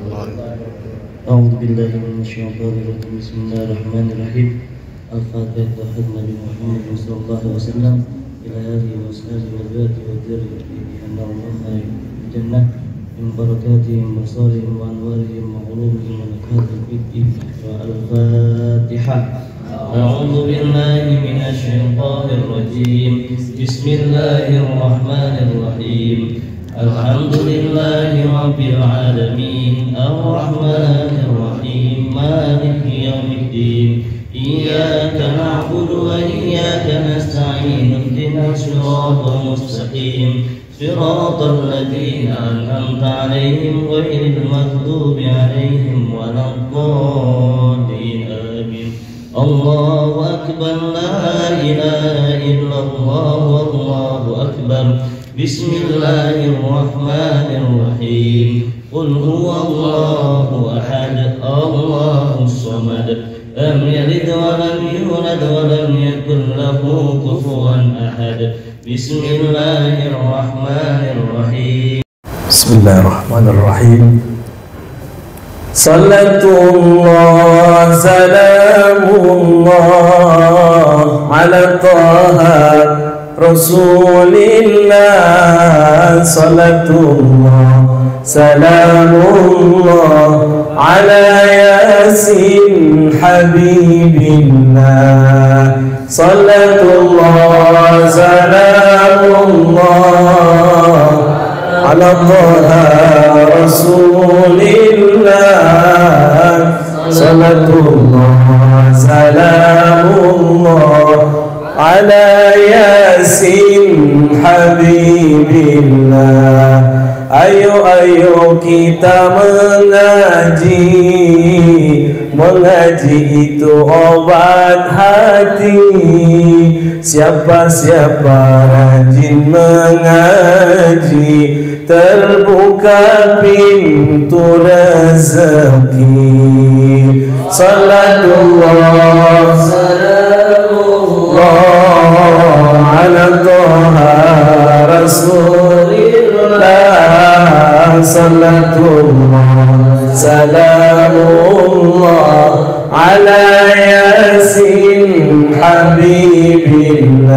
أعوذ بالله من الشيطان الرجيم. بسم الله الرحمن الرحيم. الفاتحة للنبي محمد صلى الله عليه وسلم إلى آله وأصحابه وذريته وذريته أن الله الجنة من بركاتهم وصالهم وأنوارهم وعلومهم ونكهاتهم في الدين. الفاتحة. أعوذ بالله من الشيطان الرجيم. بسم الله الرحمن الرحيم. الحمد لله رب العالمين الرحمن الرحيم مالك يوم الدين إياك نعبد وإياك نستعين اهدنا الصراط المستقيم صراط الذين أنعمت عليهم غير المغضوب عليهم ولا الضالين آمين. الله أكبر لا إله إلا الله والله أكبر. بسم الله الرحمن الرحيم. قل هو الله أحد الله الصمد لم يلد ولم يولد ولم يكن له كفوا أحد. بسم الله الرحمن الرحيم. بسم الله الرحمن الرحيم. صلاة الله سلام الله على طه رسول الله. صلاة الله سلام الله على ياسين حبيب الله. صلاة الله سلام الله على طه رسول الله. صلاة الله سلام الله على ياسين حبيب الله. Ayo kita mengaji itu obat hati. Siapa rajin mengaji terbuka pintu rezeki. Salatullah salamullah ala toha rasulillah. Salatullah salamullah ala yasin habibillah.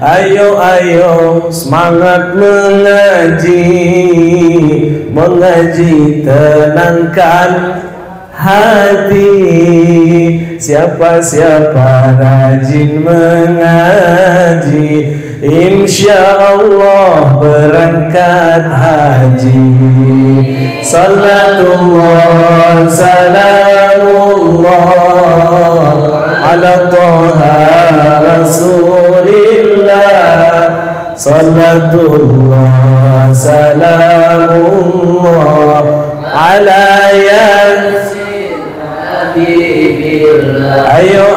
Ayo semangat mengaji tenangkan hati. Siapa rajin mengaji insya Allah berangkat haji. Salatullah salamullah ala toha rasulillah. Salatullah salamullah ala yasin habibillah. Ayo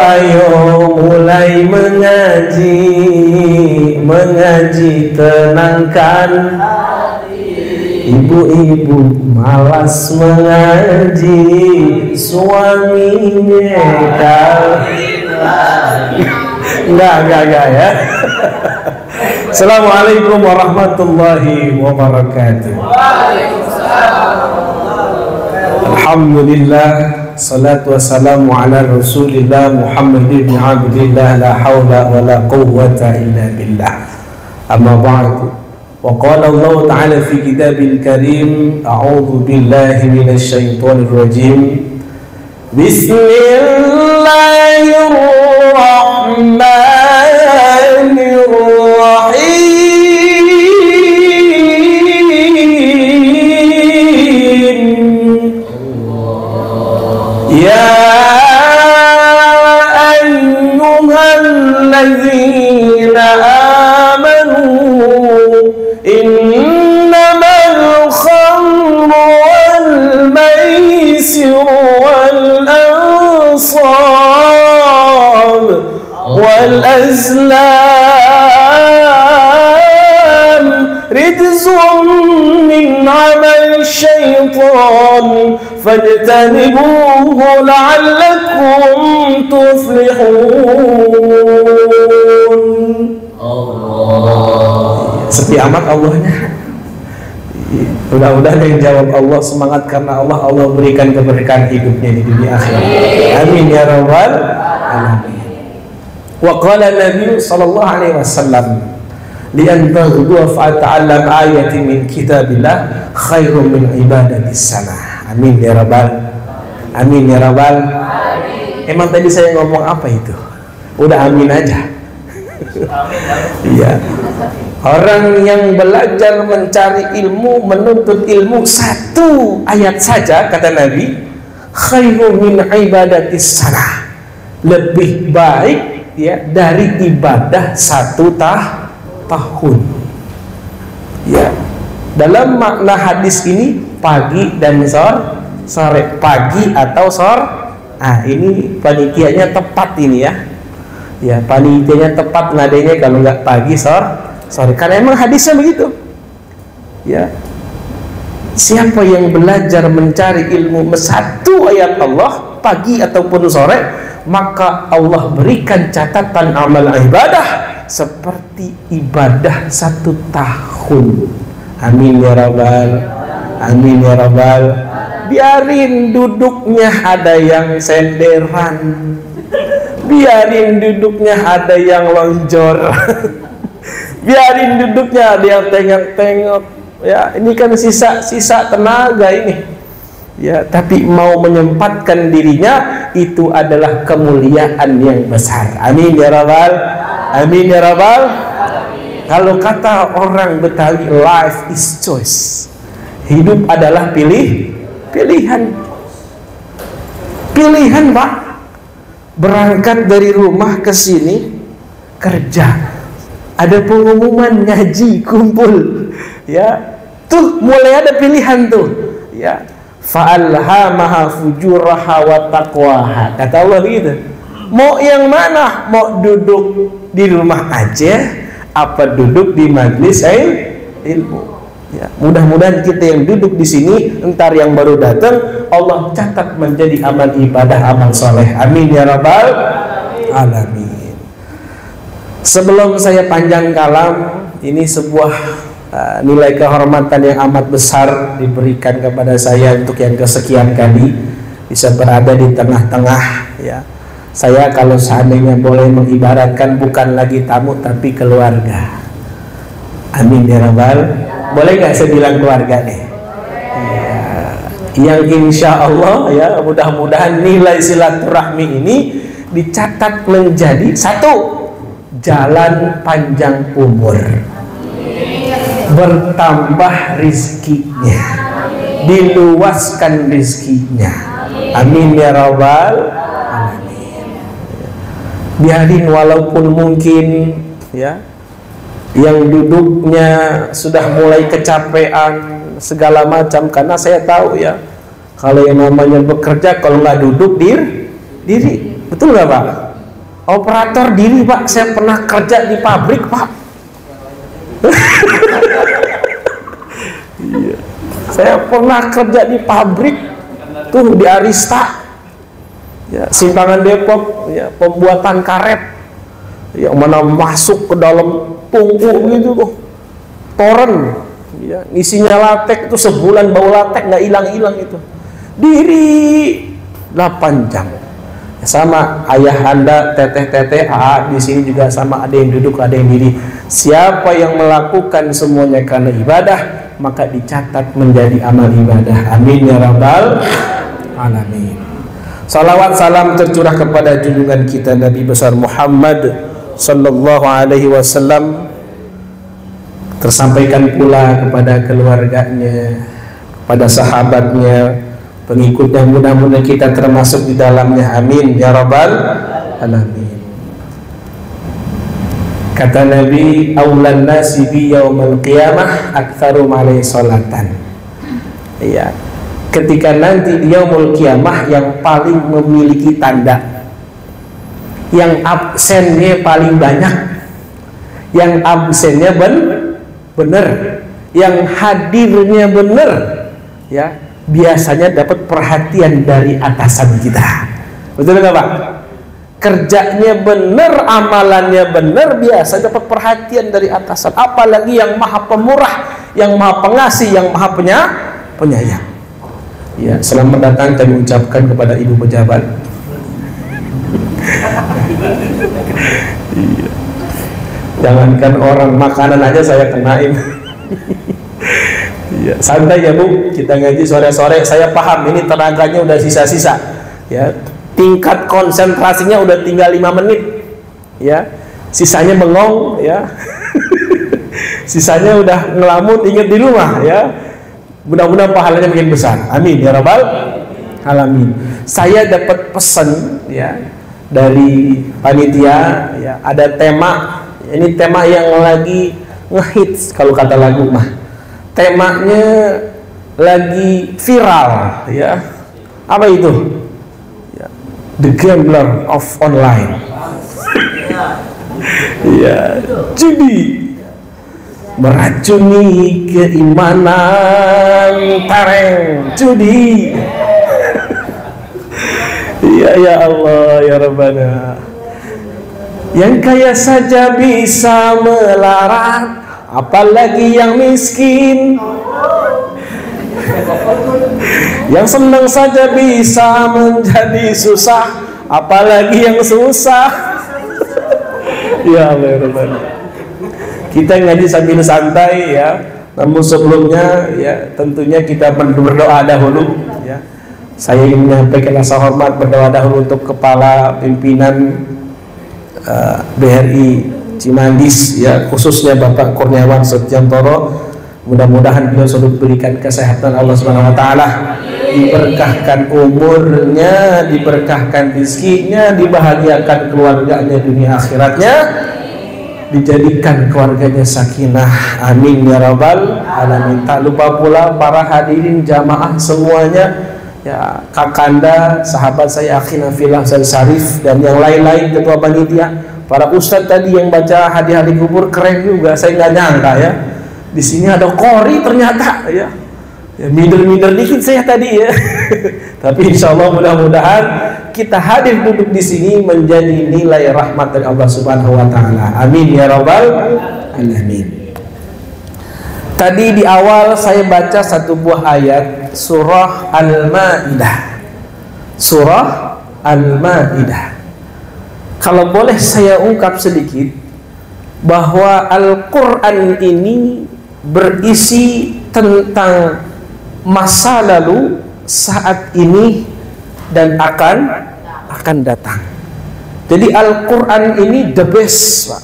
mulai mengaji tenangkan ibu-ibu malas mengaji suaminya enggak ya. Assalamualaikum warahmatullahi wabarakatuh. Alhamdulillah, salatu wassalamu ala rasulillah Muhammad ibn Abdillah, la hawla wa la quwwata illa billah. Amma ba'du. Wa qala Allah ta'ala fi kitabil karim, a'udhu billahi minasy syaithanir rajim. Bismillahirrahmanirrahim. Ya ayyuhalladzina amanu innamal khamru wal maisiru wal ansab wal azlam rijzun min amal syaitan fajtanibuhu la'allakum tuflihun. Allah. Sepi amat Allahnya. Mudah-mudahan yang jawab Allah semangat karena Allah berikan keberkahan hidupnya di dunia akhirat. Amin ya rabbal alamin. Wa qala Nabi sallallahu alaihi wasallam li an taghdu fa ta'allam ayatin min kitabillah khairun min ibadatis sana. Amin ya rabbal. Amin ya rabbal. Emang tadi saya ngomong apa itu? Udah amin aja. Iya. Orang yang belajar mencari ilmu, menuntut ilmu satu ayat saja kata Nabi, khairu min ibadatis sana. Lebih baik ya dari ibadah 1 tahun. Ya. Dalam makna hadis ini pagi dan sore, pagi atau sore. Ah, ini panitianya tepat ini ya. Ya, panitianya tepat ngadanya kalau nggak pagi sore. Karena emang hadisnya begitu. Ya. Siapa yang belajar mencari ilmu 1 ayat Allah pagi ataupun sore, maka Allah berikan catatan amal ibadah seperti ibadah 1 tahun. Amin ya rabbal. Amin ya rabbal. Biarin duduknya ada yang senderan, biarin duduknya ada yang lonjor, biarin duduknya ada yang tengok-tengok. Ya, ini kan sisa tenaga ini. Ya, tapi mau menyempatkan dirinya itu adalah kemuliaan yang besar. Amin ya rabbal. Amin ya rabbal. Kalau kata orang Betawi, life is choice. Hidup adalah pilihan. Pilihan, Pak. Berangkat dari rumah ke sini kerja. Ada pengumuman ngaji kumpul. Ya. Tuh mulai ada pilihan tuh. Ya. Fa'alhamaha fujuraha wa taqwaha. Kata Allah gitu. Mau yang mana? Mau duduk di rumah aja apa duduk di majlis ilmu? Ya, mudah-mudahan kita yang duduk di sini, entar yang baru datang Allah catat menjadi amal ibadah, amal soleh. Amin ya rabbal alamin. Sebelum saya panjang kalam, ini sebuah nilai kehormatan yang amat besar diberikan kepada saya untuk yang kesekian kali bisa berada di tengah-tengah. Ya, saya kalau seandainya boleh mengibaratkan bukan lagi tamu tapi keluarga. Amin ya rabbal. Boleh nggak saya bilang keluarga nih? Ya, yang insya Allah ya mudah-mudahan nilai silaturahmi ini dicatat menjadi 1 jalan panjang umur, bertambah rizkinya, diluaskan rizkinya. Amin ya rabbal alamin. Biarin walaupun mungkin ya yang duduknya sudah mulai kecapean segala macam, karena saya tahu ya kalau yang namanya bekerja kalau nggak duduk diri, betul nggak Pak? Operator diri Pak, saya pernah kerja di pabrik Pak. Saya pernah kerja di pabrik tuh di Arista ya, Simpangan Depok ya, pembuatan karet yang mana masuk ke dalam tungku gitu tuh toren ya, isinya latek itu sebulan bau latek nggak hilang itu, diri 8 jam ya, sama ayah anda teteh di sini juga sama, ada yang duduk ada yang diri. Siapa yang melakukan semuanya karena ibadah maka dicatat menjadi amal ibadah. Amin ya rabbal alamin. Salawat salam tercurah kepada junjungan kita Nabi besar Muhammad sallallahu alaihi wasallam, tersampaikan pula kepada keluarganya, kepada sahabatnya, pengikutnya, mudah-mudahan kita termasuk di dalamnya. Amin ya rabbal alamin. Kata Nabi, aulan nasi bi yaumil qiyamah aktsarum alaihi salatan. Iya, ketika nanti di yaumul qiyamah yang paling memiliki tanda, yang absennya paling banyak, yang absennya benar, yang hadirnya benar, ya biasanya dapat perhatian dari atasan kita. Betul nggak Pak? Kerjanya benar, amalannya benar, biasa dapat perhatian dari atasan. Apalagi yang maha pemurah, yang maha pengasih, yang maha penyayang. Ya, selamat datang kami ucapkan kepada ibu pejabat. Iya. Jangankan orang makanan aja saya kenain. Ya, santai ya Bu, kita ngaji sore-sore. Saya paham ini tenaganya udah sisa-sisa. Ya, tingkat konsentrasinya udah tinggal 5 menit. Ya, sisanya bengong. Ya, sisanya udah ngelamun, ingat di rumah. Ya, mudah-mudahan pahalanya makin besar. Amin ya rabbal alamin. Saya dapat pesan ya dari panitia. Ya, ada tema. Ini tema yang lagi ngehits kalau kata lagu mah. Temanya lagi viral ya. Apa itu? Ya, The Gambler of Online. Ya, judi meracuni keimanan, tareng judi. Ya ya Allah ya Rabbana. Yang kaya saja bisa melarat, apalagi yang miskin. Yang senang saja bisa menjadi susah, apalagi yang susah. Ya Allah ya Rabbana. Kita ngaji sambil santai ya. Namun sebelumnya ya tentunya kita berdoa dahulu ya. Saya ingin menyampaikan rasa hormat, berdoa dahulu untuk kepala pimpinan BRI Cimandis ya, khususnya Bapak Kurniawan Setiantoro. Mudah-mudahan beliau selalu diberikan kesehatan Allah Subhanahu wa taala, diberkahkan umurnya, diberkahkan rezekinya, dibahagiakan keluarganya dunia akhiratnya, dijadikan keluarganya sakinah. Amin ya rabbal alamin. Tak lupa pula para hadirin jamaah semuanya ya, kakanda, sahabat saya Akhina Fillah Ustaz Syarif dan yang lain-lain, ketua panitia, para ustadz tadi yang baca hadiah-hadiah kubur, keren juga. Saya nggak nyangka ya, di sini ada qori ternyata ya. Ya, minder-minder dikit saya tadi ya. Tapi insya Allah mudah-mudahan kita hadir duduk di sini menjadi nilai rahmat dari Allah Subhanahu wa taala. Amin ya rabbal alamin. Tadi di awal saya baca satu buah ayat surah Al-Maidah. Surah Al-Maidah. Kalau boleh saya ungkap sedikit bahwa Al-Qur'an ini berisi tentang masa lalu, saat ini, dan akan datang. Jadi Al-Quran ini the best, Pak.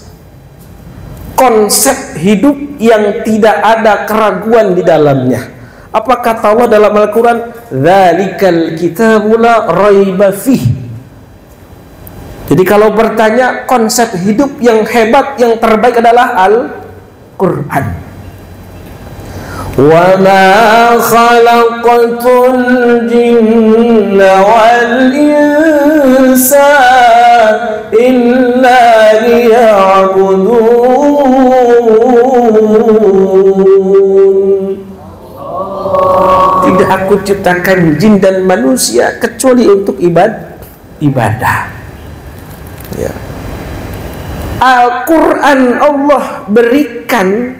Konsep hidup yang tidak ada keraguan di dalamnya. Apa kata Allah dalam Al-Quran? Dzalikal kitabu la raiba fih. Jadi kalau bertanya konsep hidup yang hebat, yang terbaik adalah Al-Quran. Wa ma khalaqatul jinna wal insa illa liya'budun. Tidak aku ciptakan jin dan manusia kecuali untuk ibadah. Ya. Al-Quran Allah berikan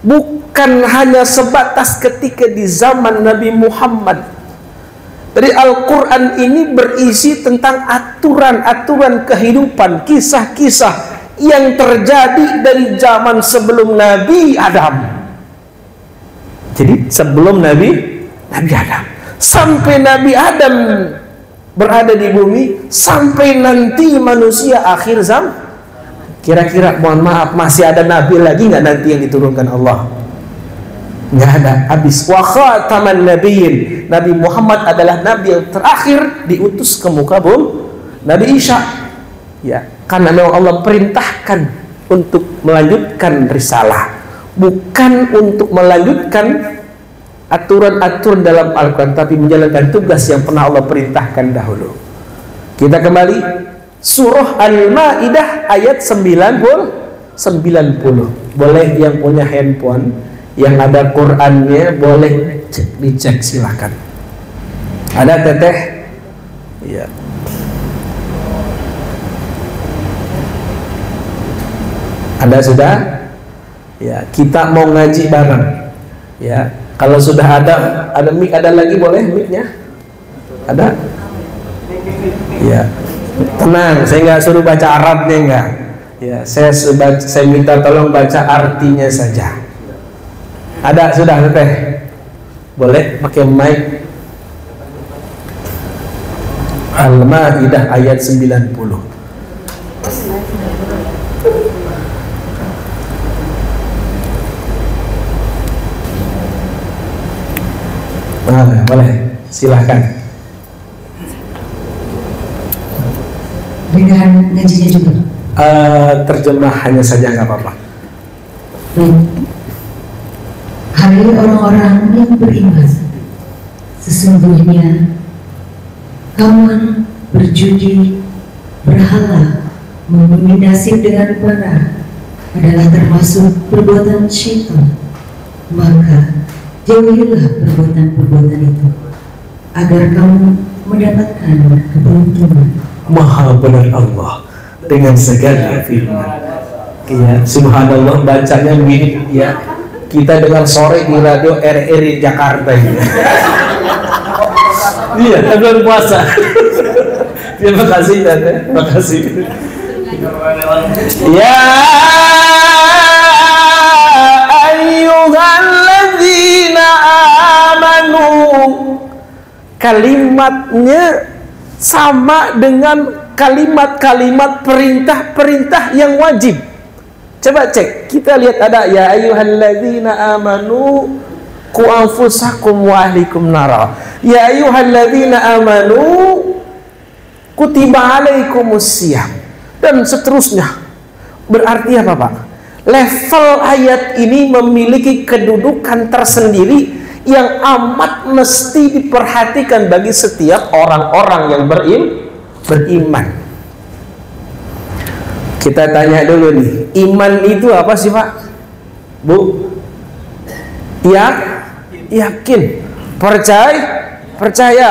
bukan hanya sebatas ketika di zaman Nabi Muhammad. Jadi Al-Quran ini berisi tentang aturan-aturan kehidupan, kisah-kisah yang terjadi dari zaman sebelum Nabi Adam. Jadi sebelum Nabi Adam sampai Nabi Adam berada di bumi, sampai nanti manusia akhir zaman. Kira-kira mohon maaf, masih ada nabi lagi nggak nanti yang diturunkan Allah? Nggak ada, habis. Wa khataman nabiyyin. Nabi Muhammad adalah nabi yang terakhir diutus ke muka bumi. Nabi Isa ya, karena memang Allah perintahkan untuk melanjutkan risalah, bukan untuk melanjutkan aturan-aturan dalam Al-Quran, tapi menjalankan tugas yang pernah Allah perintahkan dahulu. Kita kembali surah Al-Maidah ayat 90. Boleh yang punya handphone yang ada Qurannya boleh dicek, silakan. Ada teteh? Iya. Ada sudah? Ya, kita mau ngaji bareng. Ya, kalau sudah ada mic, ada lagi boleh mic-nya? Ada? Ya, tenang, saya nggak suruh baca Arabnya, enggak. Ya, saya minta tolong baca artinya saja. Ada sudah Teh? Boleh pakai mic. Al-Maidah ayat 90. Boleh, silahkan. Dengan ngajinya juga. Terjemahannya saja nggak apa-apa. Hai orang-orang yang beriman, sesungguhnya kamu berjudi, berhala, membunuh nasib dengan panah adalah termasuk perbuatan syaitan. Maka jauhilah perbuatan-perbuatan itu agar kamu mendapatkan keberuntungan. Maha benar Allah dengan segala firman. Ya, subhanallah, bacanya mirip ya kita dengan sore di radio RRI Jakarta ini. Iya, bulan puasa. Terima kasih Tante, terima kasih. Ya ayyuhalladzina amanu, kalimatnya sama dengan kalimat-kalimat perintah-perintah yang wajib. Coba cek, kita lihat ada ya ayyuhalladzina amanu qu anfusakum wa ahlikum nara. Ya ayyuhalladzina amanu kutiba alaikumusiyam, dan seterusnya. Berarti apa Pak? Level ayat ini memiliki kedudukan tersendiri yang amat mesti diperhatikan bagi setiap orang-orang yang beriman. Kita tanya dulu nih, iman itu apa sih Pak? Bu? Yakin, percaya.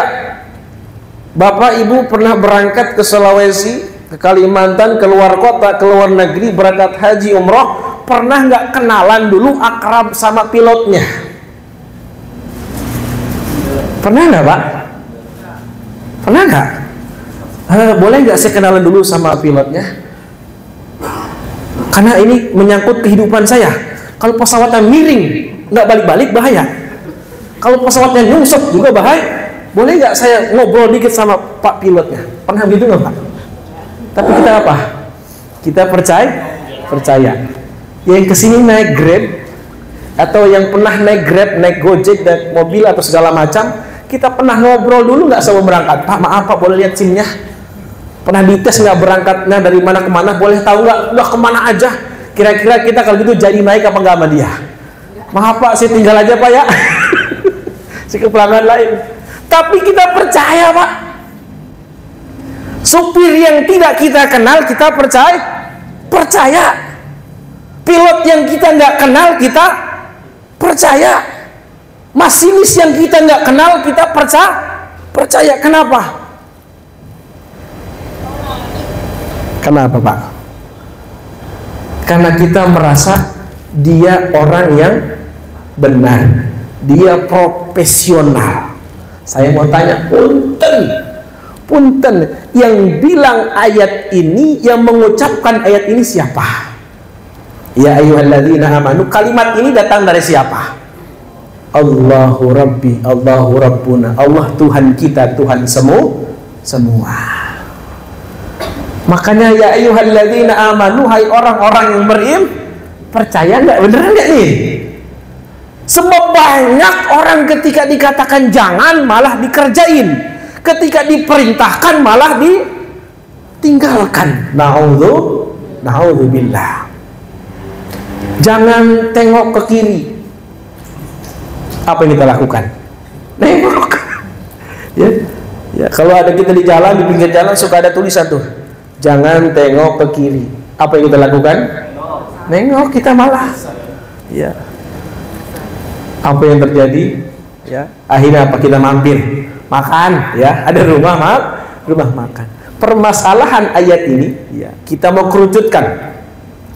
Bapak Ibu pernah berangkat ke Sulawesi, ke Kalimantan, keluar kota, keluar negeri, berangkat haji umroh, pernah nggak kenalan dulu, akrab sama pilotnya? Pernah nggak Pak? Pernah nggak? Boleh nggak saya kenalan dulu sama pilotnya? Karena ini menyangkut kehidupan saya. Kalau pesawatnya miring, nggak balik-balik, bahaya. Kalau pesawatnya nyungsep juga bahaya. Boleh nggak saya ngobrol dikit sama Pak pilotnya? Pernah gitu nggak Pak? Tapi kita apa? Kita percaya. Yang kesini naik Grab, atau yang pernah naik Grab, naik Gojek, naik mobil atau segala macam, kita pernah ngobrol dulu nggak sebelum berangkat? Pak, maaf Pak, boleh lihat SIM-nya? Pernah dites nggak berangkatnya dari mana ke mana? Boleh tahu nggak? Udah kemana aja? Kira-kira kita kalau gitu jadi naik apa nggak sama dia? Maaf Pak, saya tinggal aja Pak ya. Si kepelanggan lain. Tapi kita percaya Pak. Supir yang tidak kita kenal kita percaya. Pilot yang kita nggak kenal kita percaya. Masinis yang kita nggak kenal kita percaya. Kenapa? Kenapa Pak? Karena kita merasa dia orang yang benar, dia profesional. Saya mau tanya, punten, yang bilang ayat ini, yang mengucapkan ayat ini siapa? Ya ayyuhalladzina amanu, kalimat ini datang dari siapa? Allahu Rabbi, Allahu Rabbuna, Allah Tuhan kita, Tuhan semua. Makanya ya ayyuhalladzina amanu, hai orang-orang yang beriman, percaya nggak, beneran nggak nih? Sebab banyak orang ketika dikatakan jangan malah dikerjain, ketika diperintahkan malah ditinggalkan. Na'udzubillah. Jangan tengok ke kiri. Apa yang kita lakukan? Nengok. Ya, kalau ada kita di jalan, di pinggir jalan suka ada tulisan tuh, jangan tengok ke kiri. Apa yang kita lakukan? Nengok, kita malah. Ya. Apa yang terjadi? Ya, akhirnya apa? Kita mampir makan, ya, ada rumah makan. Permasalahan ayat ini, ya, kita mau kerucutkan.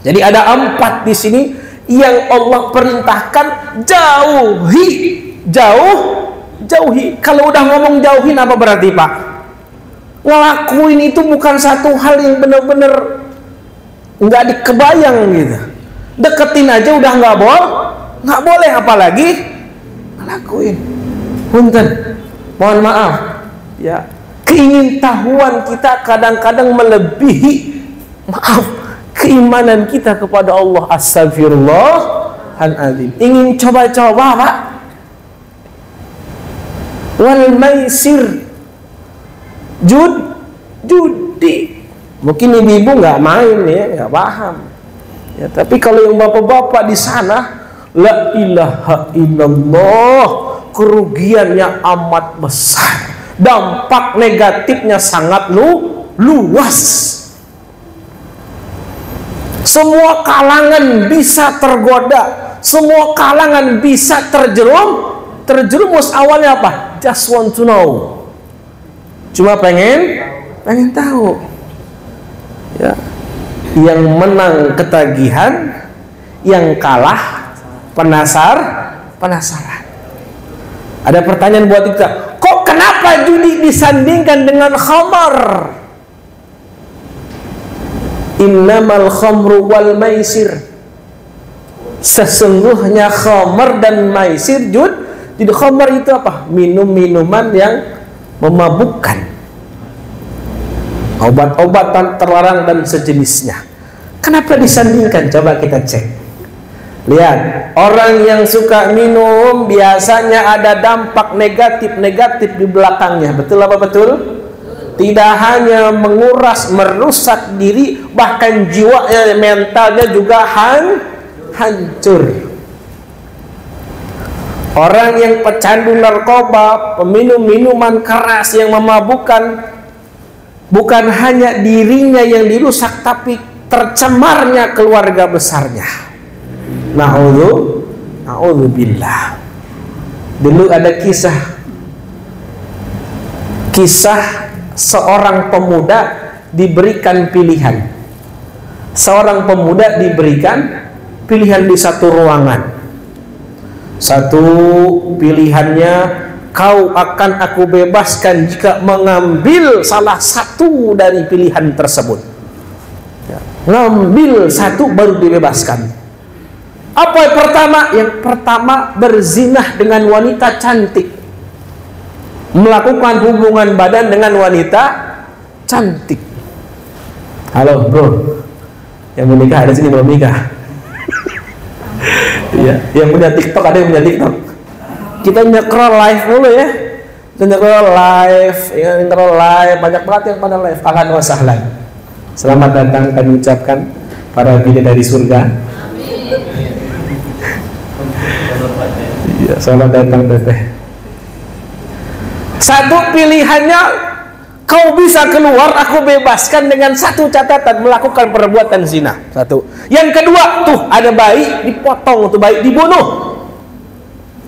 Jadi ada 4 di sini yang Allah perintahkan jauhi. Jauhi. Kalau udah ngomong jauhin apa berarti Pak? Ngelakuin itu bukan satu hal yang benar-benar nggak dikebayang gitu. Deketin aja udah nggak boleh apalagi ngelakuin. Punten, mohon maaf ya, keingintahuan kita kadang-kadang melebihi keimanan kita kepada Allah. Astagfirullahaladzim. Ingin coba-coba Pak, wal maisir, judi. Mungkin ibu-ibu nggak main ya, nggak paham ya, tapi kalau yang bapak-bapak di sana, la ilaha illallah, kerugiannya amat besar, dampak negatifnya sangat luas. Semua kalangan bisa tergoda, semua kalangan bisa terjerumus. Awalnya apa? Just want to know, cuma pengen tahu ya. Yang menang ketagihan, yang kalah penasaran. Ada pertanyaan buat kita, kok kenapa judi disandingkan dengan khamar? Innamal khamru wal maisir, sesungguhnya khamar dan maisir, jadi khamar itu apa? Minuman yang memabukkan, obat-obatan terlarang dan sejenisnya. Kenapa disandingkan? Coba kita cek. Lihat, orang yang suka minum biasanya ada dampak negatif di belakangnya. Betul apa betul? Tidak hanya menguras, merusak diri, bahkan jiwanya, mentalnya juga hancur. Orang yang pecandu narkoba, peminum minuman keras yang memabukkan, bukan hanya dirinya yang dirusak, tapi tercemarnya keluarga besarnya. Na'udzubillah. Dulu ada kisah seorang pemuda diberikan pilihan. Seorang pemuda diberikan pilihan di satu ruangan. Satu pilihannya, kau akan aku bebaskan jika mengambil salah satu dari pilihan tersebut. Ya, ngambil satu baru dibebaskan. Apa yang pertama? Yang pertama, berzinah dengan wanita cantik, melakukan hubungan badan dengan wanita cantik. Halo bro, yang menikah ada sini belum nikah? Ya, yang punya TikTok ada yang punya TikTok. Kita nyekrol live dulu ya. Kita nyekrol live, banyak banget yang pada live. Ahlan wa sahlan. Selamat datang kami ucapkan para bidadari surga. Ya, selamat datang teteh. Satu pilihannya, kau bisa keluar, aku bebaskan dengan satu catatan, melakukan perbuatan zina. Satu. Yang kedua, tuh ada bayi, dipotong tuh bayi, dibunuh.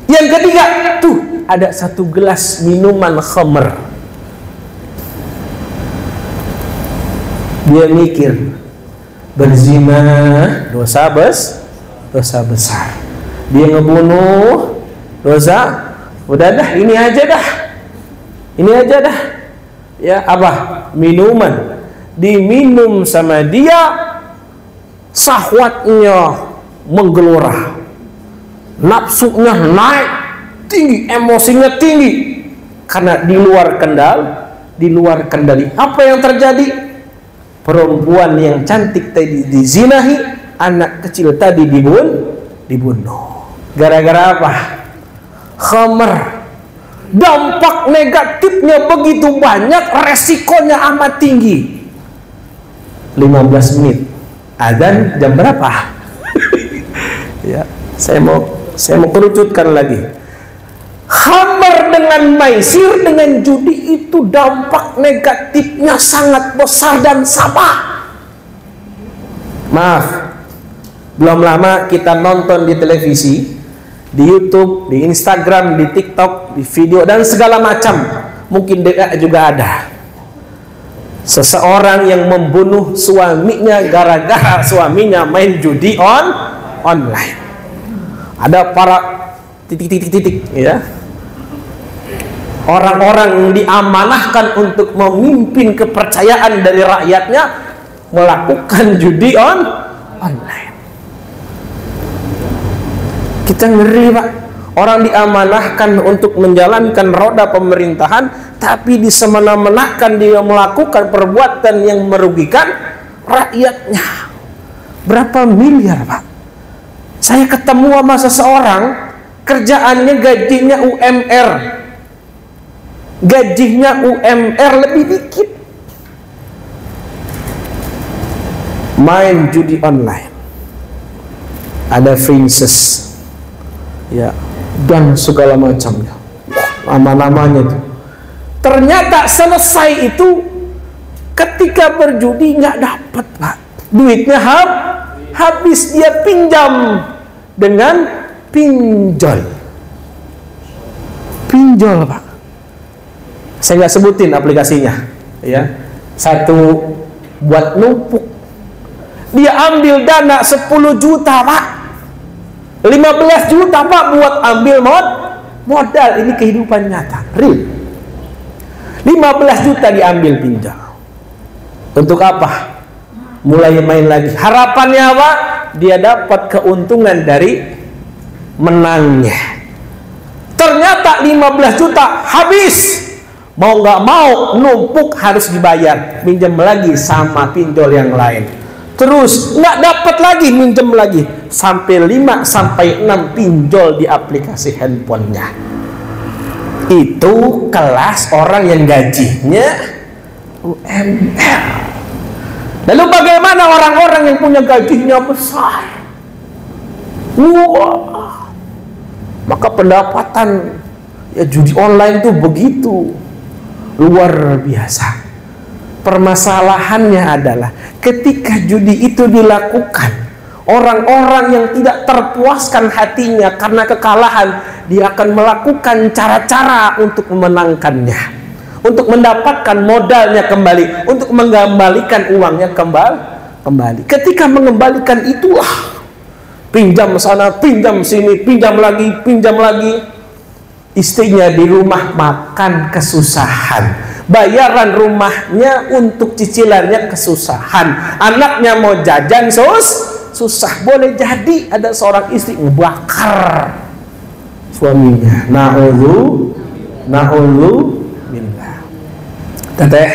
Yang ketiga, tuh ada satu gelas minuman khamr. Dia mikir, berzina dosa besar. Dia ngebunuh dosa, udah dah, ini aja dah. Ya, apa? Minuman diminum sama dia, syahwatnya menggelora, nafsunya naik tinggi, emosinya tinggi, karena di luar kendali. Apa yang terjadi? Perempuan yang cantik tadi dizinahi, anak kecil tadi dibunuh. Gara-gara apa? Khamr. Dampak negatifnya begitu banyak, resikonya amat tinggi. 15 menit adzan jam berapa? Ya, saya mau kerucutkan lagi. Khamr dengan maisir, dengan judi itu dampak negatifnya sangat besar dan sama. Maaf, belum lama kita nonton di televisi, di YouTube, di Instagram, di TikTok, di video dan segala macam, mungkin juga ada seseorang yang membunuh suaminya gara-gara suaminya main judi online. Ada para titik ya, orang-orang yang diamanahkan untuk memimpin kepercayaan dari rakyatnya melakukan judi online. Kita ngeri, Pak. Orang diamanahkan untuk menjalankan roda pemerintahan, tapi disemena-menakan dia melakukan perbuatan yang merugikan rakyatnya. Berapa miliar, Pak? Saya ketemu sama seseorang, kerjaannya gajinya UMR. Gajinya UMR lebih dikit. Main judi online. Ada Princess. Ya, dan segala macamnya. Nama-namanya itu. Ternyata selesai itu ketika berjudi nggak dapat, Pak. Duitnya habis, dia pinjam dengan pinjol. Pinjol, Pak. Saya nggak sebutin aplikasinya, ya. Satu buat numpuk. Dia ambil dana 10 juta, Pak. 15 juta, Pak, buat ambil modal. Ini kehidupan nyata, real. 15 juta diambil pinjam. Untuk apa? Mulai main lagi. Harapannya apa? Dia dapat keuntungan dari menangnya. Ternyata 15 juta habis. Mau nggak mau numpuk harus dibayar. Minjem lagi sama pinjol yang lain. Terus nggak dapat lagi, minjem lagi. Sampai 5 sampai 6 pinjol di aplikasi handphonenya. Itu kelas orang yang gajinya UMR. Lalu bagaimana orang-orang yang punya gajinya besar? Wah, maka pendapatan ya judi online itu begitu luar biasa. Permasalahannya adalah ketika judi itu dilakukan, orang-orang yang tidak terpuaskan hatinya karena kekalahan, dia akan melakukan cara-cara untuk memenangkannya, untuk mendapatkan modalnya kembali, untuk mengembalikan uangnya kembali. Ketika mengembalikan itulah pinjam sana, pinjam sini, pinjam lagi. Istrinya di rumah makan kesusahan, bayaran rumahnya untuk cicilannya kesusahan, anaknya mau jajan susah. Boleh jadi ada seorang istri ngebakar suaminya. Na'udzubillah. Teteh,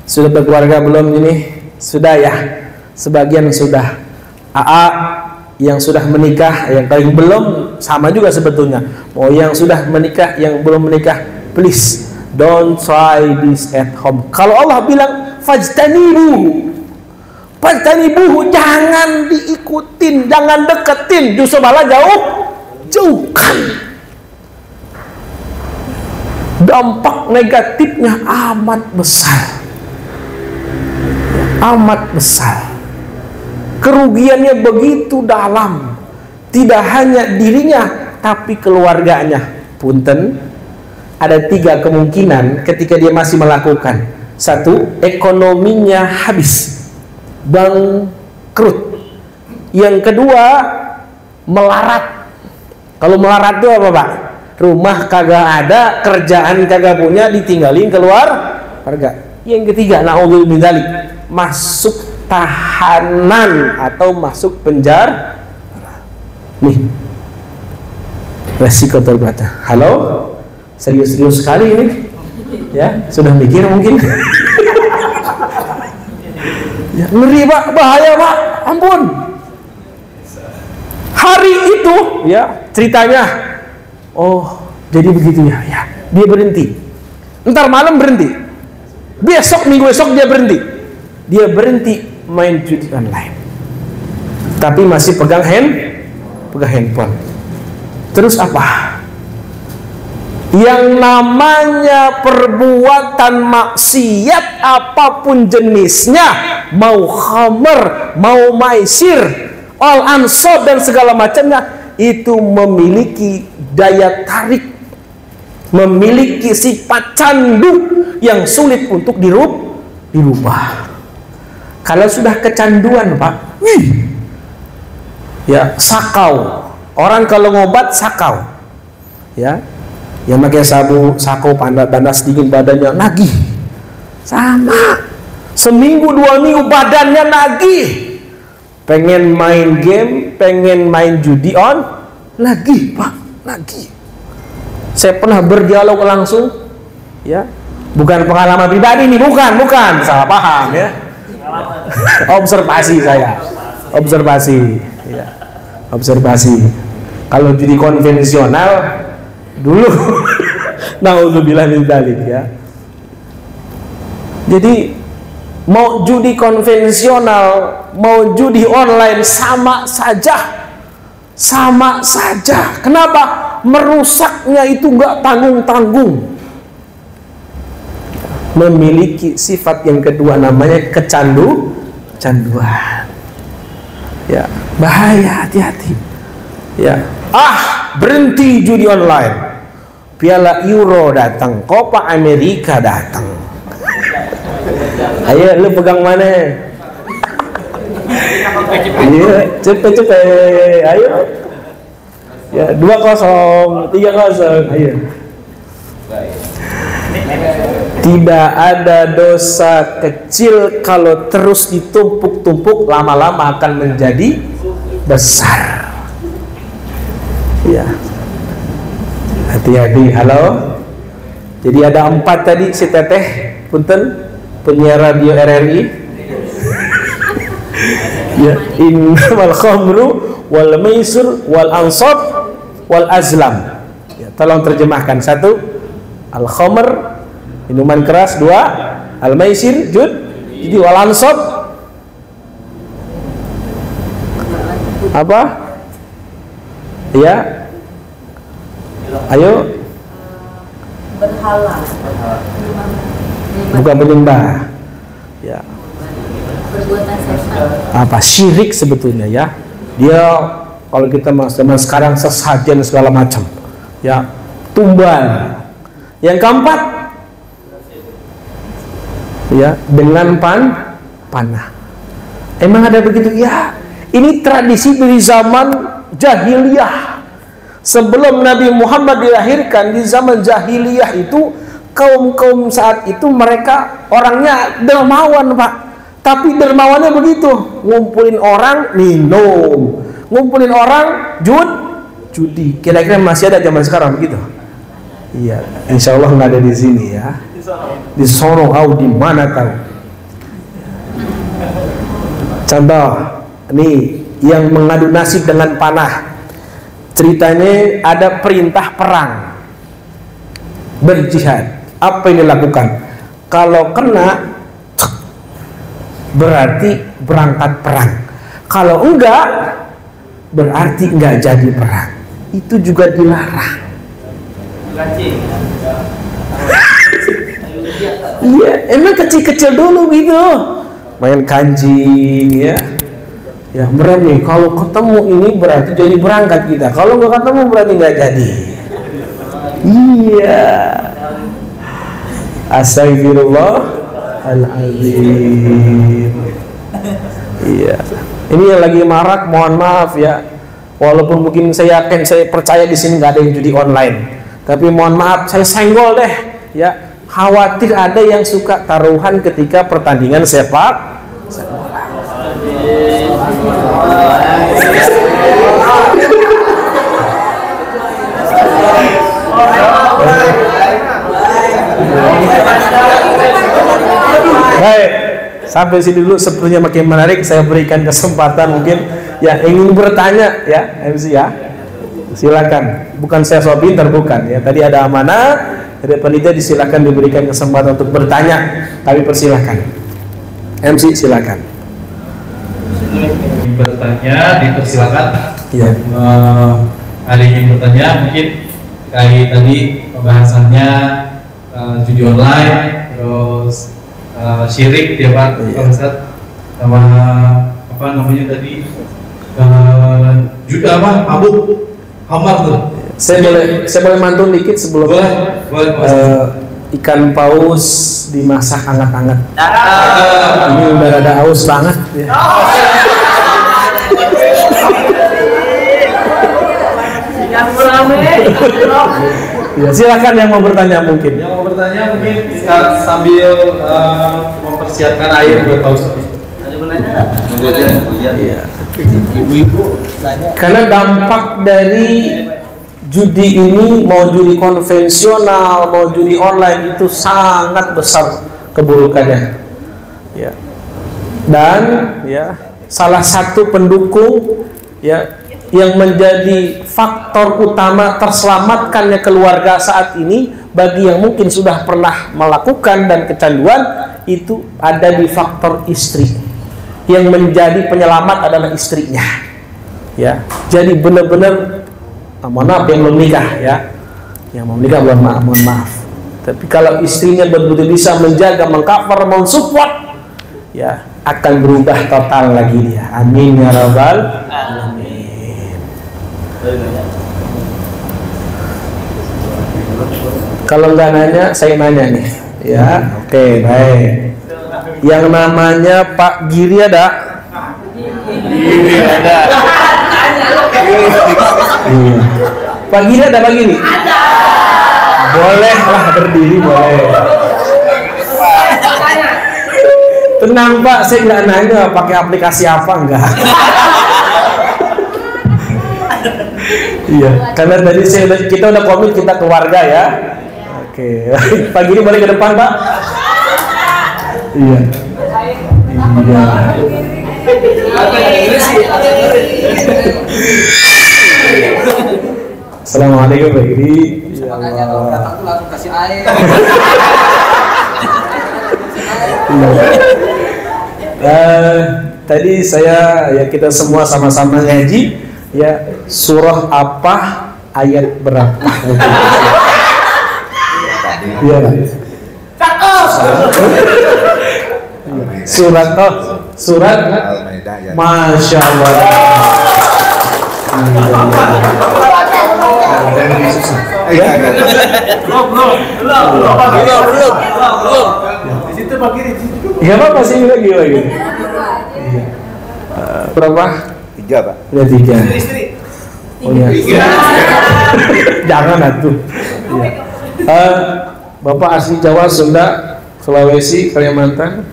sudah berkeluarga belum ini? Sudah ya, sebagian sudah. AA yang sudah menikah, yang paling belum sama juga sebetulnya. Mau yang sudah menikah, yang belum menikah, please don't try this at home. Kalau Allah bilang fajtanibuhu, jangan diikutin, jangan deketin, justru malah jauhkan. Dampak negatifnya amat besar. Kerugiannya begitu dalam. Tidak hanya dirinya, tapi keluarganya. Punten, ada 3 kemungkinan ketika dia masih melakukan. 1, ekonominya habis, bangkrut. Yang kedua, melarat. Kalau melarat itu apa, Pak? Rumah kagak ada, kerjaan kagak punya, ditinggalin keluar keluarga. Yang ketiga, na'udzubillah, masuk tahanan atau masuk penjara. Nih, resiko terberat. Halo, serius sekali ini, ya? Sudah mikir mungkin? Ya, ngeri, Pak, bahaya, Pak, ampun. Hari itu, ya, ceritanya, oh, jadi begitu ya, dia berhenti. Ntar malam berhenti. Minggu besok dia berhenti main judi online, tapi masih pegang handphone. Terus apa? Yang namanya perbuatan maksiat apapun jenisnya, mau khamr, mau maisir, all ansab dan segala macamnya, itu memiliki daya tarik, memiliki sifat candu yang sulit untuk dirubah. Kalau sudah kecanduan, Pak, Ya, sakau. Orang kalau ngobat sakau. Ya. Yang pakai sakau panas dingin badannya nagih. Sama. Seminggu 2 minggu badannya nagih. Pengen main game, pengen main judi nagih, Pak, nagih. Saya pernah berdialog langsung, ya. Bukan pengalaman pribadi nih, bukan, salah paham ya. Observasi saya. Observasi, ya. Observasi. Kalau judi konvensional dulu naudzubillah min dzalik ya. Jadi mau judi konvensional, mau judi online sama saja. Kenapa? Merusaknya itu nggak tanggung-tanggung. Memiliki sifat yang kedua namanya kecanduan. Ya, bahaya, hati-hati. Ya, berhenti judi online. Piala Euro datang, Copa Amerika datang. Ayo, lu pegang mana? Ayo, cepet. Ayo. Ya, 2-0, 3-0. Ayo. Tidak ada dosa kecil kalau terus ditumpuk-tumpuk lama-lama akan menjadi besar. Ya. Hati-hati. Halo. Jadi ada 4 tadi si Teteh, punten. Penyiar radio RRI. Ya, innamal khamru wal maisir wal ansab wal azlam. Ya, tolong terjemahkan. 1, al khamr, minuman keras. 2, al maisir, judi, wal ansab apa? Ya. Ayo. Berhala. Bukan penyembah. Ya. Perbuatan setan. Apa syirik sebetulnya ya. Dia kalau kita zaman sekarang sesajen segala macam. Ya, tumbal. Yang keempat ya, dengan panah. Emang ada begitu? Ya. Ini tradisi dari zaman jahiliyah. Sebelum Nabi Muhammad dilahirkan, di zaman jahiliyah itu kaum saat itu mereka orangnya dermawan, Pak. Tapi dermawannya begitu, ngumpulin orang minum, ngumpulin orang judi. Kira-kira masih ada zaman sekarang begitu? Iya, insya Allah nggak ada di sini ya. Di sono di mana tahu. Contoh, nih yang mengadu nasib dengan panah. Ceritanya ada perintah perang, berjihad. Apa yang dilakukan? Kalau kena berarti berangkat perang. Kalau enggak berarti enggak jadi perang. Itu juga dilarang. Iya, emang kecil-kecil dulu gitu. Main kancing ya. Ya berani. Kalau ketemu ini berarti jadi berangkat kita. Kalau enggak ketemu berarti enggak jadi. Iya. Astagfirullahaladzim. Iya. Ini yang lagi marak, mohon maaf ya. Walaupun mungkin saya percaya di sini nggak ada yang judi online. Tapi mohon maaf, saya senggol deh. Ya, khawatir ada yang suka taruhan ketika pertandingan sepak bola. Baik, sampai sini dulu. Sepertinya makin menarik. Saya berikan kesempatan mungkin yang ingin bertanya ya, MC ya. Silakan. Bukan saya so pintar, bukan ya. Tadi ada amanah dari panitia, disilakan diberikan kesempatan untuk bertanya. Kami persilakan. MC silakan. Bertanya, dipersilakan. Iya. Ada yang ingin bertanya mungkin kait tadi pembahasannya judi online, terus syirik ya Pak Ustaz, sama apa namanya tadi juga apa mabuk hamar tuh. Saya boleh mantun dikit sebelumnya. Boleh. Ikan paus dimasak hangat-hangat. Ini udah rada aus banget ya. Ya, silakan yang mau bertanya mungkin. Yang mau bertanya mungkin sambil mempersiapkan air buat Pak Ustaz. Iya. Karena dampak dari judi ini, mau judi konvensional, mau judi online, itu sangat besar keburukannya. Ya. Dan ya, salah satu pendukung ya yang menjadi faktor utama terselamatkannya keluarga saat ini, bagi yang mungkin sudah pernah melakukan dan kecanduan, itu ada di faktor istri. Yang menjadi penyelamat adalah istrinya. Ya, jadi benar-benar mohon maaf yang belum nikah ya, yang mau nikah mohon maaf. Tapi kalau istrinya betul-betul bisa menjaga, mengcover, mensupport, ya akan berubah total lagi dia. Amin ya rabbal alamin. Kalau nggak nanya, saya nanya nih. Ya, oke, baik. Yang namanya Pak Giri ada? Ada. Iya. Pak Giri ada, Pak Giri? Ada. Boleh lah berdiri, boleh. Tenang Pak, saya nggak nanya pakai aplikasi apa, enggak. Iya, karena tadi kita udah komit, kita keluarga ya. Oke, Pak Giri boleh ke depan Pak? Iya. Iya. Assalamualaikum Pak Giri. Ya Allah. Langsung kasih air. Tadi ya kita semua sama-sama ngaji ya, surah apa, ayat berapa? Iya. Surat Masya Allah. Ya apa sih lagi? Berapa? 3 Pak. Udah 3. Oh ya. Jangan atuh. Bapak asli Jawa, Sunda, Sulawesi, Kalimantan.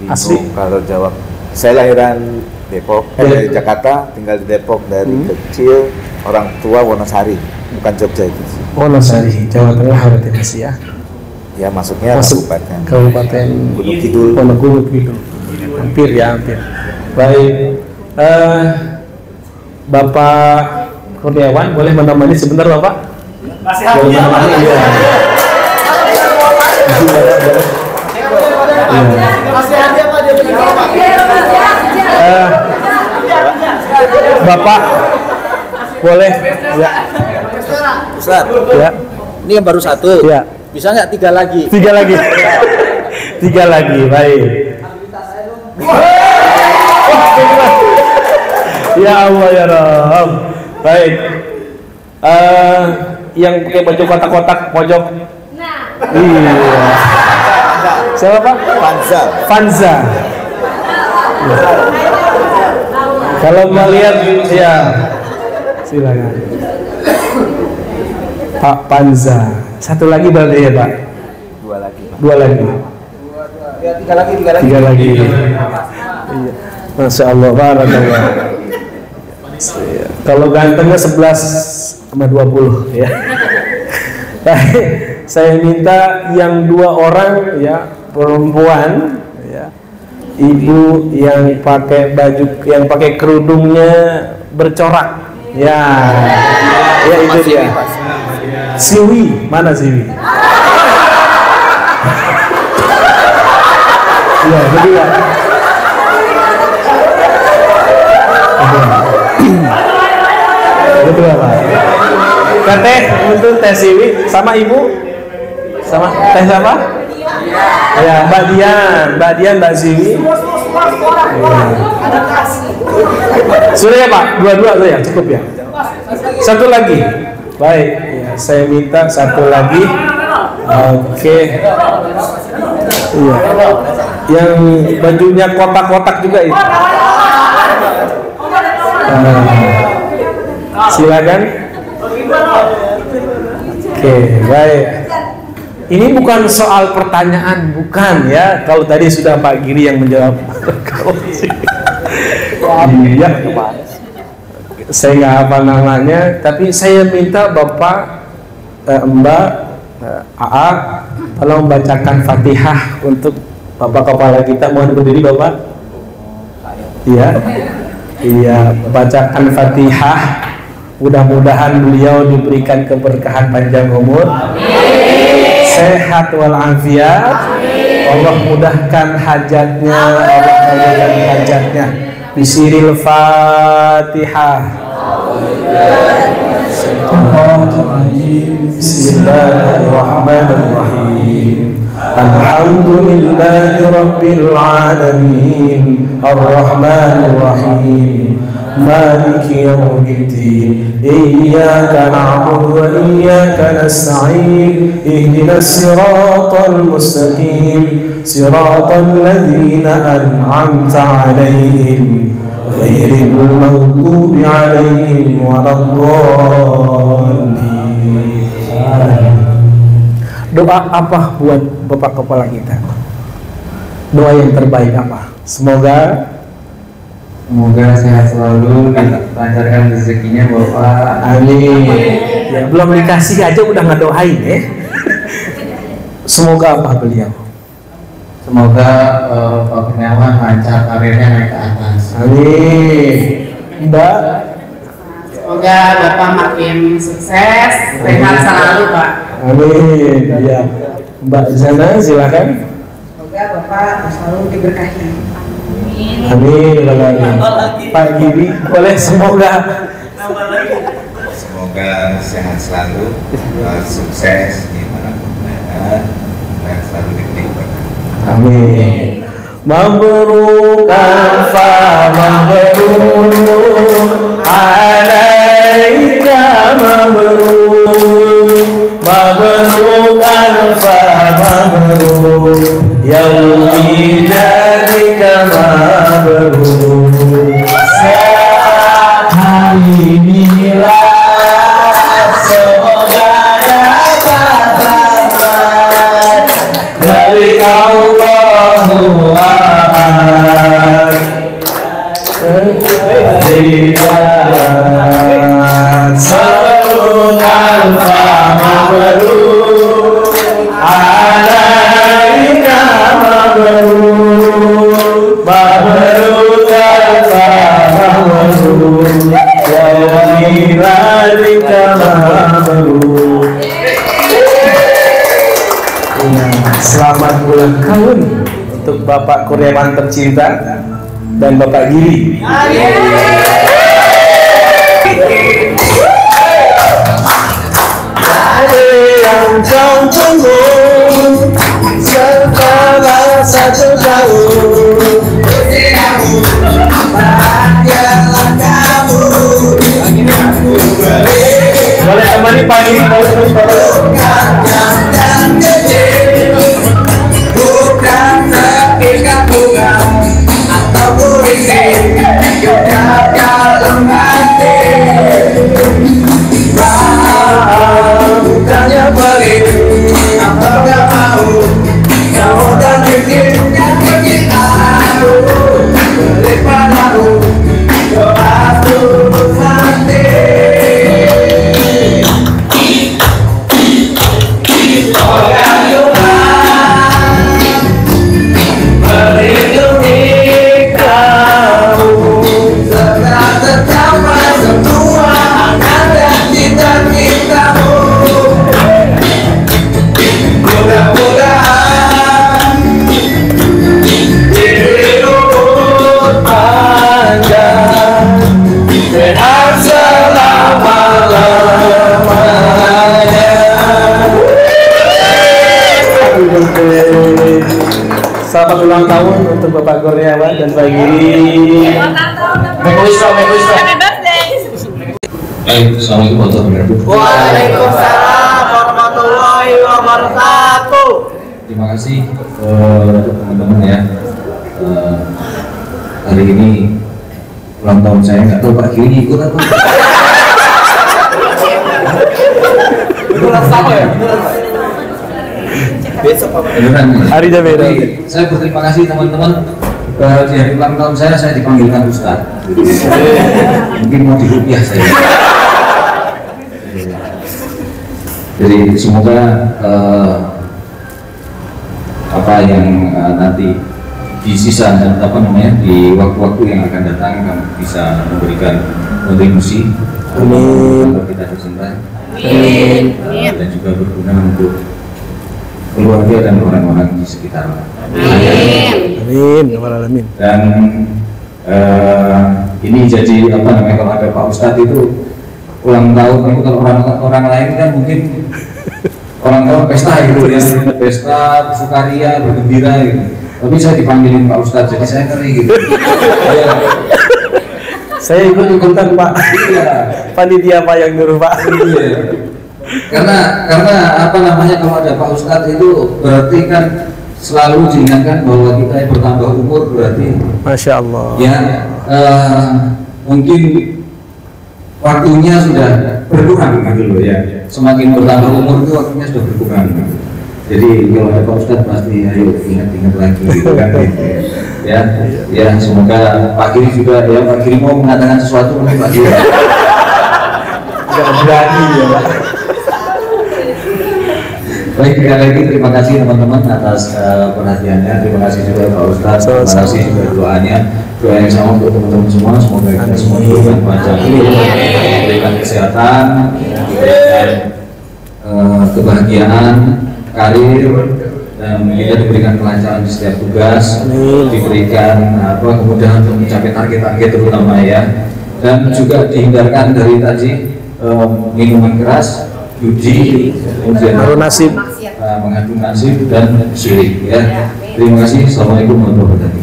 Asli. Kalau Jawa. Saya lahiran Depok, dari Jakarta, tinggal di Depok dari kecil. Orang tua Wonosari, bukan Jogja itu. Wonosari, Jawa Tengah berarti masih ya. Ya masuknya Kabupaten Gunung Kidul. Gunung Kidul. Hampir ya, hampir. Baik. Bapak Kurniawan boleh menemani sebentar Bapak? Masih boleh menemani ya. Bapak boleh ya. Ustaz, Ya. ini yang baru 1. Ya. Bisa nggak 3 lagi? 3 lagi. 3 lagi, baik. Ya Allah ya Rabb. Baik. Yang pakai baju kotak-kotak pojok. Iya. Siapa Pak? Fanza. Ya. Kalau melihat ya silakan. Pak Panza. Satu lagi berarti ya Pak? 2 lagi Pak. 2 lagi. Ya, 3 lagi. 3 lagi. Iya. Masya Allah, barakallah. Kalau gantengnya 11,20 ya. Baik, saya minta yang 2 orang ya, perempuan ya, ibu yang pakai baju, yang pakai kerudungnya bercorak. Ya, ya itu dia. Siwi, mana Siwi? Ya, berdua. Betul Pak. Teh untuk Teh Siwi sama ibu, sama Teh siapa? Ya, Mbak Dian, Mbak Siwi. Sudah ya Pak, 2 sudah ya, cukup ya. Satu lagi, baik. Ya, saya minta satu lagi. Oke. Iya. Yang bajunya kotak-kotak juga itu. Silakan. Oke, baik. Ini bukan soal pertanyaan, bukan ya. Kalau tadi sudah Pak Giri yang menjawab. Iya, saya nggak apa namanya, tapi saya minta Bapak, Mbak, AA, tolong bacakan Fatihah untuk Bapak Kepala kita. Mohon berdiri Bapak. Iya, iya, bacakan Fatihah. Mudah-mudahan beliau diberikan keberkahan panjang umur, sehat walafiat. Allah mudahkan hajatnya, Allah mudahkan hajatnya. Bisiril Fatihah. Bismillahirrahmanirrahim. Alhamdulillahi Rabbil Alamin, Ar-Rahmanir Rahim, Maliki Yawmiddin, Iyyaka na'budu wa iyyaka nasta'in, Ihdinas siratal mustaqim, siratal ladzina an'amta 'alaihim, ghairil maghdubi 'alaihim waladdallin. Doa apa buat Bapak Kepala kita? Doa yang terbaik apa? Semoga sehat selalu, dilancarkan rezekinya Bapak. Amin. Ya, belum dikasih aja udah ngedoain ya. Semoga apa beliau? Semoga Pak Kurniawan lancar karirnya naik ke atas. Amin. Mbak, semoga Bapak makin sukses, sehat selalu Pak. amin. Ya, Mbak Zana silakan. Semoga Bapak selalu diberkahi. Amin. Pak Giri, boleh semoga. Semoga sehat selalu, sukses dimanapun berada, dan selalu diberi berkah. Amin. Mabruk alfa mabruk alaika mabruk alfa mabruk yaumi dzalika mabruk hari inilah semoga dapat dari Allahu Akbar. Sallallahu mabruk alaika mabruk alfa mabruk yaumi dzalika mabruk. Selamat ulang tahun untuk Bapak Kurniawan tercinta dan Bapak Giri. Yang kau tunggu setelah 1 tahun. Boleh temani Pak Giri, terus. Bukannya pelit, apakah mau kau dan bikinnya begini aku beri padamu doa tulus hati. Semoga Tuhan melindungi kamu serta tercapai semua angan dan cita-citamu. Mudah-mudahan diberi umur panjang, sehat selama-lamanya. Selamat ulang tahun untuk Bapak Kurniawan dan Pak Giri. Assalamualaikum warahmatullahi wabarakatuh. Waalaikumsalam warahmatullahi wabarakatuh. Terima kasih teman-teman ya. Hari ini ulang tahun saya, nggak tahu Pak Giri ikut apa. Beneran sama ya? Besok Pak. Beneran. Harinya beda. Jadi, saya berterima kasih teman-teman. Di hari ulang tahun saya dipanggilkan Ustaz. Mungkin mau dirupiah saya. Jadi semoga apa yang nanti di sisa dan di waktu-waktu yang akan datang kamu bisa memberikan kontribusi untuk kita tercinta dan juga berguna untuk keluarga dan orang-orang di sekitar. Amin. Amin. Dan ini jadi kalau ada Pak Ustadz itu ulang tahun itu, kalau orang lain kan mungkin orang tahun pesta gitu ya, pesta sukaria bergembira gitu. Tapi saya dipanggilin Pak Ustadz, jadi saya ngeri gitu. Saya ikut-ikutan Pak. Iya. Panitia Pak yang nyuruh Pak. Iya. Karena kalau ada Pak Ustadz itu berarti kan selalu diingatkan bahwa kita bertambah umur, berarti Masya Allah. Ya mungkin waktunya sudah berkurang gitu loh ya. Semakin bertambah umur itu waktunya sudah berkurang. Jadi kalau ada Pak Ustadz pasti ayo ingat-ingat lagi gitu kan. Ya semoga Pak Giri juga ya, Pak Giri mau mengatakan sesuatu mungkin Pak Giri. Jangan berani ya Pak. Baik, sekali lagi terima kasih teman-teman atas perhatiannya. Terima kasih juga Pak Ustadz. Terima kasih juga doanya. Doa yang sama untuk teman-teman semua. Semoga kita semua diberikan panjang umur, diberikan kesehatan, diberikan kebahagiaan, karir, dan kita diberikan kelancaran di setiap tugas, diberikan kemudahan untuk mencapai target-target terutama ya, dan juga dihindarkan dari tadi minuman keras, judi, kemudian mengadu nasib dan syirik ya. Terima kasih. Assalamualaikum warahmatullahi wabarakatuh.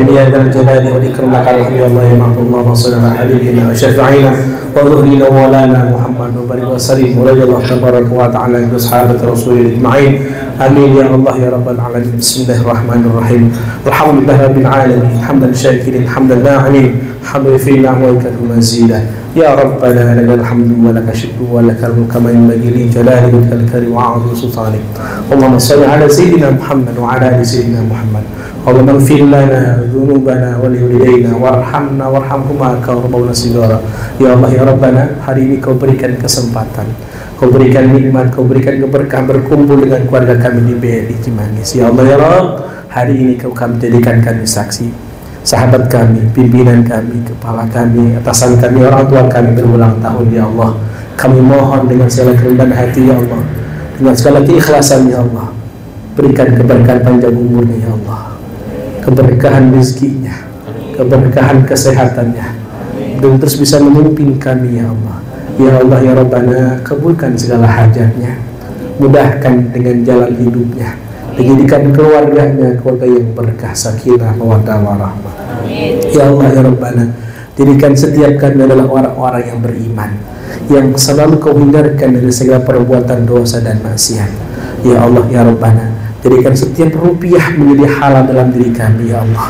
يا ذا الجلال والإكرام لك الحمد لله يمحو الله وصلنا على حبيبنا وشفيعنا وظهرنا ولانا محمد وبارك وسلم ورضي الله تبارك وتعالى عن أصحاب رسول الله أجمعين آمين يا الله يا رب العالمين. بسم الله الرحمن الرحيم الحمد لله رب العالمين حمدا شاكرين حمدا ناعمين حمدا في نعمك مزيدا يا ربنا لك الحمد ولك الشكر ولك الملك كما ينبغي لجلالك الكريم وعظيم سلطانك. اللهم صل على سيدنا محمد وعلى ال سيدنا محمد. اللهم اغفر لنا ذنوبنا ولوالدينا warhamna warhamhuma kau rabbana sigara. Ya Allah ya Rabbana, hari ini kau berikan kesempatan, kau berikan nikmat, kau berikan keberkahan berkumpul dengan keluarga kami di BRI Cimanggis. Ya Allah ya Rabb, hari ini kami jadikan kami saksi, sahabat kami, pimpinan kami, kepala kami, atasan kami, orang tua kami berulang tahun. Ya Allah, kami mohon dengan segala kerendahan hati ya Allah, dengan segala keikhlasan ya Allah, berikan keberkahan panjang umurnya ya Allah, keberkahan rezekinya, keberkahan kesehatannya, dan terus bisa memimpin kami ya Allah. Ya Allah ya Rabbana, kabulkan segala hajatnya, mudahkan dengan jalan hidupnya, dijadikan keluarganya keluarga yang berkah, sakinah, mawaddah warahmah. Ya Allah ya Rabbana, jadikan setiap kami adalah orang-orang yang beriman, yang selalu kau hindarkan dari segala perbuatan dosa dan maksiat. Ya Allah ya Rabbana, jadikan setiap rupiah menjadi halal dalam diri kami ya Allah.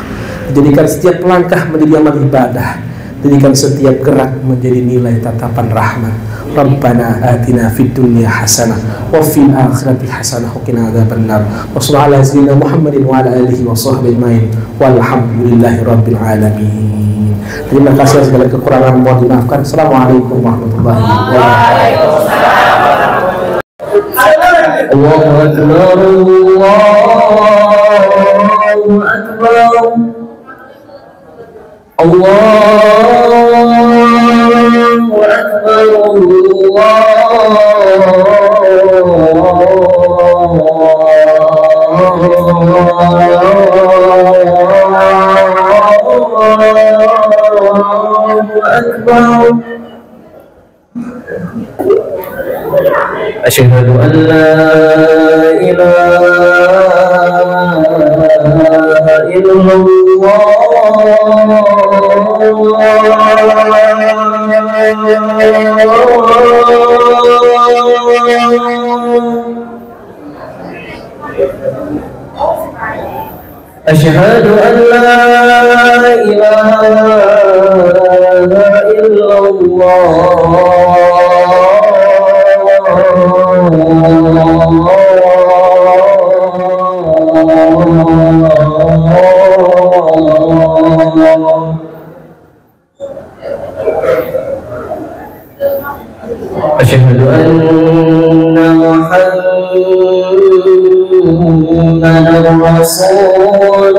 Jadikan setiap langkah menjadi amal ibadah. Jadikan setiap gerak menjadi nilai tatapan rahmat. Rabbana atina fid dunya hasanah wa fil akhirati hasanah wa qina adzabannar. Wa sallallahu ala sayyidina Muhammadin wa ala alihi wa sahbihi ajmain. Walhamdulillahi rabbil alamin. Terima kasih segala kekurangan mohon dimaafkan. Assalamualaikum warahmatullahi wabarakatuh. Allahu akbar, Allahu akbar, Allahu akbar, Allahu akbar. Asyhadu an la ilaha illallah. Asyhadu an la ilaha أشهد أن محمدًا رسول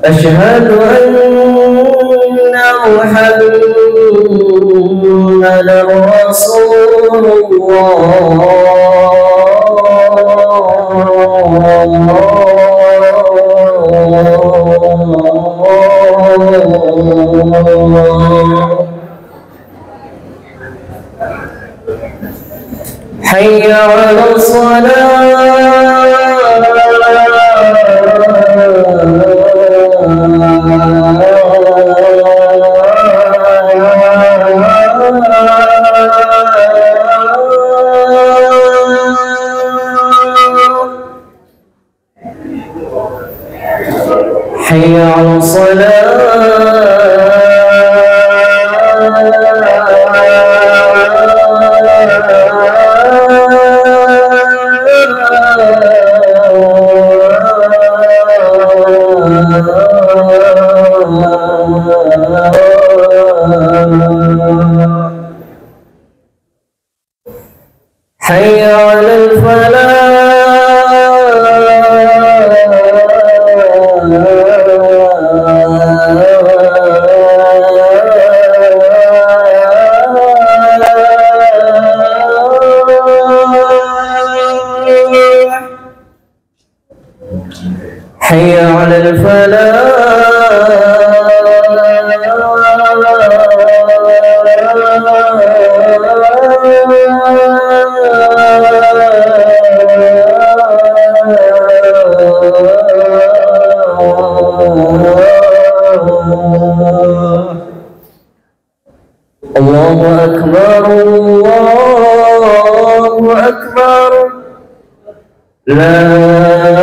أشهد أن محمدًا رسول حي على حي على حي على حي على الله أكبر الله أكبر لا